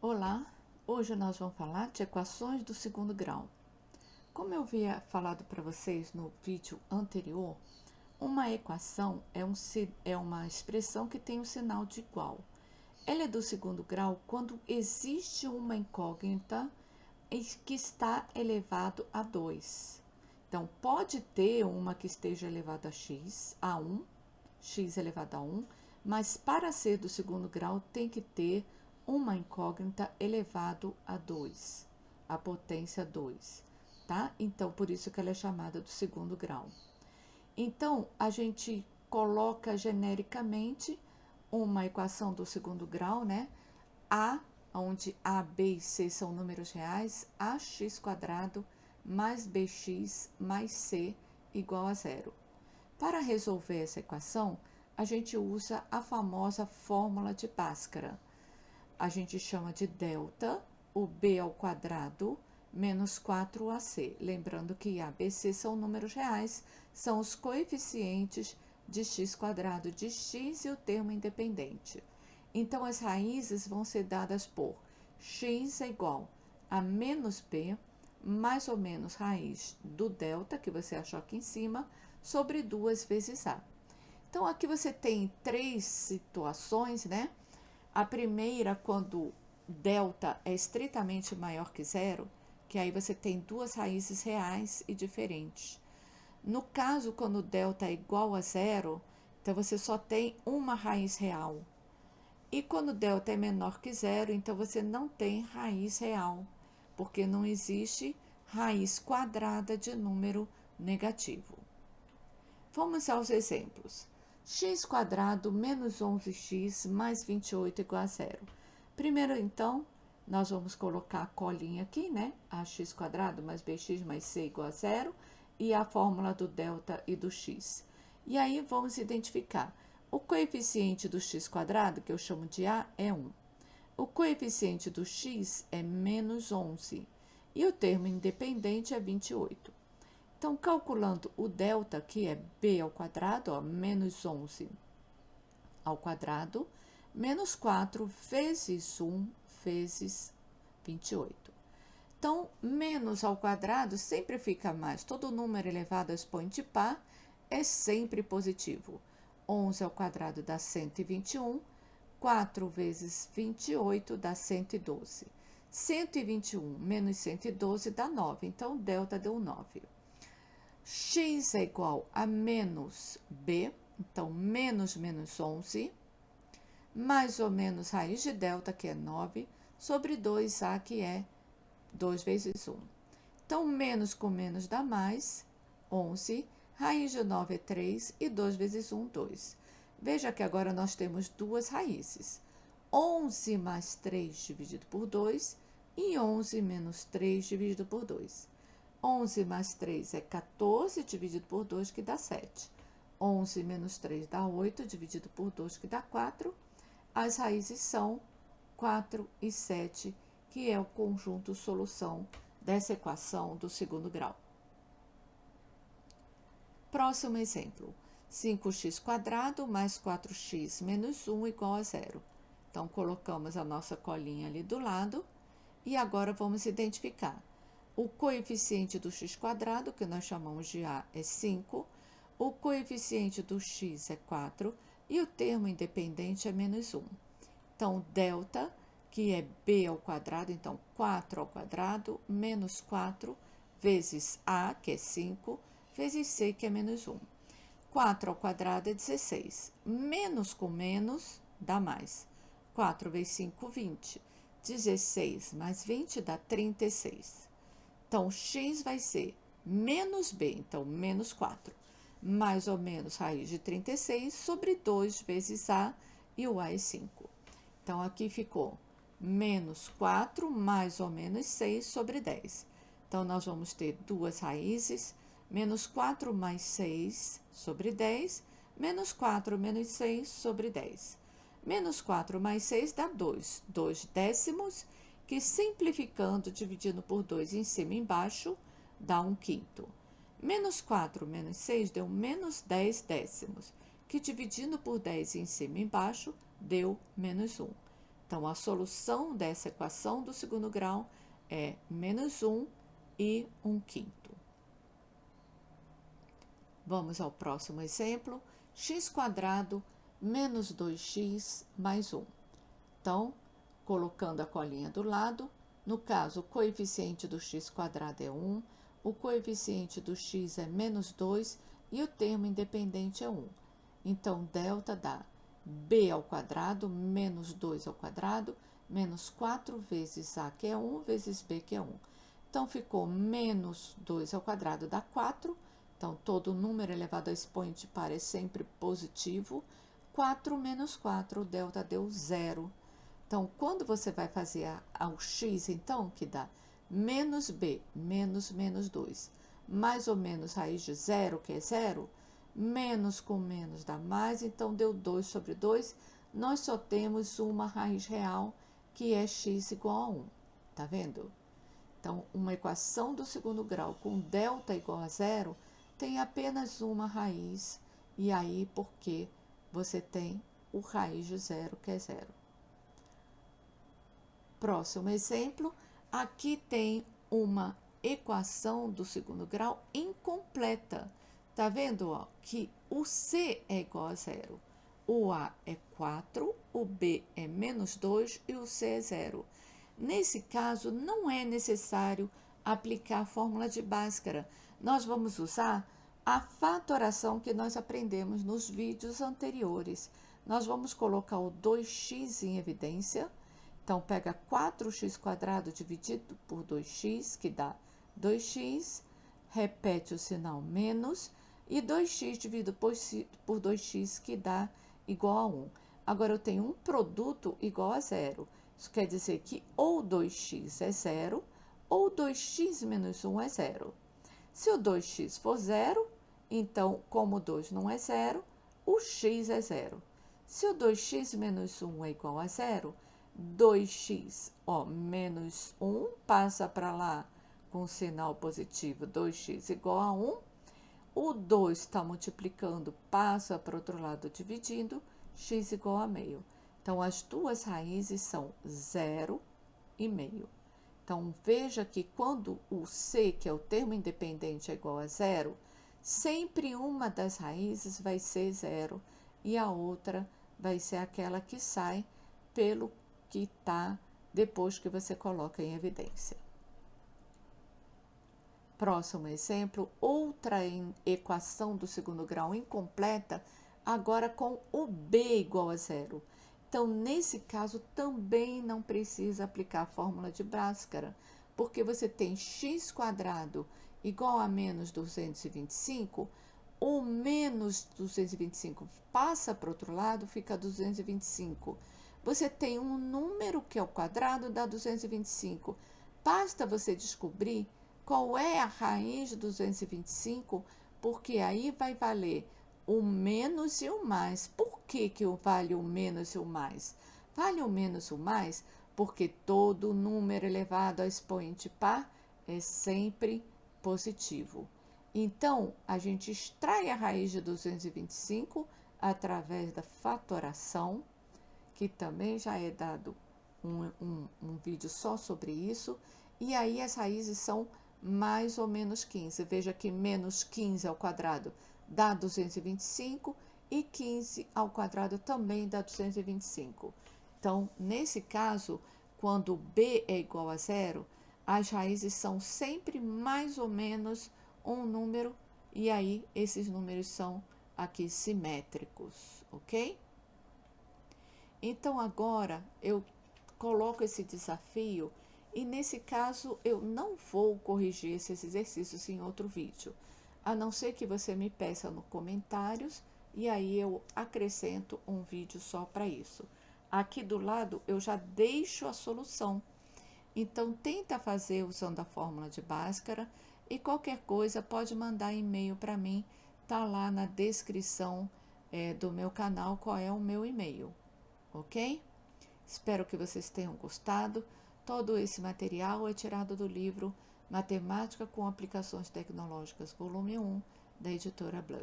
Olá, hoje nós vamos falar de equações do segundo grau. Como eu havia falado para vocês no vídeo anterior, uma equação é uma expressão que tem um sinal de igual. Ela é do segundo grau quando existe uma incógnita que está elevado a 2. Então, pode ter uma que esteja elevada a 1, x elevado a 1, mas para ser do segundo grau tem que ter uma incógnita elevado a 2, a potência 2, tá? Então, por isso que ela é chamada do segundo grau. Então, a gente coloca genericamente uma equação do segundo grau, né? A, onde A, B e C são números reais, ax² mais bx mais c igual a zero. Para resolver essa equação, a gente usa a famosa fórmula de Bhaskara. A gente chama de delta, o b ao quadrado, menos 4ac. Lembrando que A, B, C são números reais, são os coeficientes de x² de x e o termo independente. Então, as raízes vão ser dadas por x é igual a menos b, mais ou menos raiz do delta, que você achou aqui em cima, sobre 2 vezes a. Então, aqui você tem três situações, né? A primeira, quando delta é estritamente maior que zero, que aí você tem duas raízes reais e diferentes. No caso, quando delta é igual a zero, então você só tem uma raiz real. E quando delta é menor que zero, então você não tem raiz real, porque não existe raiz quadrada de número negativo. Vamos aos exemplos. X² menos 11x mais 28 igual a zero. Primeiro, então, nós vamos colocar a colinha aqui, né? Ax² mais bx mais c igual a zero e a fórmula do delta e do x. E aí, vamos identificar. O coeficiente do x², que eu chamo de a, é 1. O coeficiente do x é menos 11. E o termo independente é 28. Então, calculando o delta, que é b ao quadrado, ó, menos 11 ao quadrado, menos 4 vezes 1 vezes 28. Então, menos ao quadrado sempre fica mais. Todo número elevado a expoente par é sempre positivo. 11 ao quadrado dá 121, 4 vezes 28 dá 112. 121 menos 112 dá 9, então, delta deu 9. X é igual a menos b, então menos menos 11, mais ou menos raiz de delta, que é 9, sobre 2a, que é 2 vezes 1. Então, menos com menos dá mais, 11, raiz de 9 é 3 e 2 vezes 1, 2. Veja que agora nós temos duas raízes, 11 mais 3 dividido por 2 e 11 menos 3 dividido por 2. 11 mais 3 é 14, dividido por 2, que dá 7. 11 menos 3 dá 8, dividido por 2, que dá 4. As raízes são 4 e 7, que é o conjunto solução dessa equação do segundo grau. Próximo exemplo. 5x² mais 4x menos 1 igual a zero. Então, colocamos a nossa colinha ali do lado e agora vamos identificar. O coeficiente do x², que nós chamamos de a, é 5. O coeficiente do x é 4. E o termo independente é menos 1. Então, delta, que é b ao quadrado, então 4 ao quadrado, menos 4, vezes a, que é 5, vezes c, que é menos 1. 4 ao quadrado é 16. Menos com menos dá mais. 4 vezes 5, 20. 16 mais 20 dá 36. Então, x vai ser menos b, então, menos 4, mais ou menos raiz de 36 sobre 2 vezes a, e o a é 5. Então, aqui ficou menos 4 mais ou menos 6 sobre 10. Então, nós vamos ter duas raízes, menos 4 mais 6 sobre 10, menos 4 menos 6 sobre 10. Menos 4 mais 6 dá 2, 2 décimos, que simplificando, dividindo por 2 em cima e embaixo, dá 1/5. Menos 4 menos 6 deu menos 10 décimos, que dividindo por 10 em cima e embaixo, deu menos 1. Então, a solução dessa equação do segundo grau é menos 1 e 1/5. Vamos ao próximo exemplo. X² menos 2x mais 1. Então, colocando a colinha do lado, no caso, o coeficiente do x² é 1, o coeficiente do x é menos 2 e o termo independente é 1. Então, delta dá b² menos 2² menos 4 vezes a, que é 1, vezes b, que é 1. Então, ficou menos 2² dá 4. Então, todo número elevado a expoente par é sempre positivo. 4 menos 4, o delta deu 0. Então, quando você vai fazer ao x, então, que dá menos b, menos 2, mais ou menos raiz de 0, que é 0, menos com menos dá mais, então deu 2 sobre 2. Nós só temos uma raiz real, que é x igual a 1. Tá vendo? Então, uma equação do segundo grau com delta igual a 0 tem apenas uma raiz, e aí porque você tem o raiz de 0, que é 0. Próximo exemplo, aqui tem uma equação do segundo grau incompleta. Tá vendo, ó, que o C é igual a 0, o A é 4, o B é menos 2 e o C é 0. Nesse caso, não é necessário aplicar a fórmula de Bhaskara. Nós vamos usar a fatoração que nós aprendemos nos vídeos anteriores. Nós vamos colocar o 2x em evidência. Então, pega 4x² dividido por 2x, que dá 2x, repete o sinal menos, e 2x dividido por 2x, que dá igual a 1. Agora, eu tenho um produto igual a 0. Isso quer dizer que ou 2x é 0, ou 2x menos 1 é 0. Se o 2x for 0, então, como o 2 não é 0, o x é 0. Se o 2x menos 1 é igual a 0, 2x, ó, menos 1 passa para lá com sinal positivo, 2x igual a 1. O 2 está multiplicando, passa para o outro lado dividindo, x igual a meio. Então, as duas raízes são 0 e meio. Então, veja que quando o C, que é o termo independente, é igual a 0, sempre uma das raízes vai ser 0 e a outra vai ser aquela que sai pelo que está depois que você coloca em evidência. Próximo exemplo, outra equação do segundo grau incompleta, agora com o B igual a 0. Então, nesse caso, também não precisa aplicar a fórmula de Bhaskara, porque você tem x² igual a menos 225, o menos 225 passa para o outro lado, fica 225. Você tem um número que é o quadrado, dá 225. Basta você descobrir qual é a raiz de 225, porque aí vai valer o menos e o mais. Por que vale o menos e o mais? Vale o menos e o mais porque todo número elevado a expoente par é sempre positivo. Então, a gente extrai a raiz de 225 através da fatoração, que também já é dado um vídeo só sobre isso, e aí as raízes são mais ou menos 15. Veja que menos 15 ao quadrado dá 225 e 15 ao quadrado também dá 225. Então, nesse caso, quando b é igual a 0, as raízes são sempre mais ou menos um número, e aí esses números são aqui simétricos, ok? Então, agora eu coloco esse desafio e, nesse caso, eu não vou corrigir esses exercícios em outro vídeo, a não ser que você me peça nos comentários e aí eu acrescento um vídeo só para isso. Aqui do lado eu já deixo a solução. Então, tenta fazer usando a fórmula de Bhaskara e qualquer coisa pode mandar e-mail para mim, tá lá na descrição do meu canal qual é o meu e-mail. Ok? Espero que vocês tenham gostado. Todo esse material é tirado do livro Matemática com Aplicações Tecnológicas, volume 1, da editora Blush.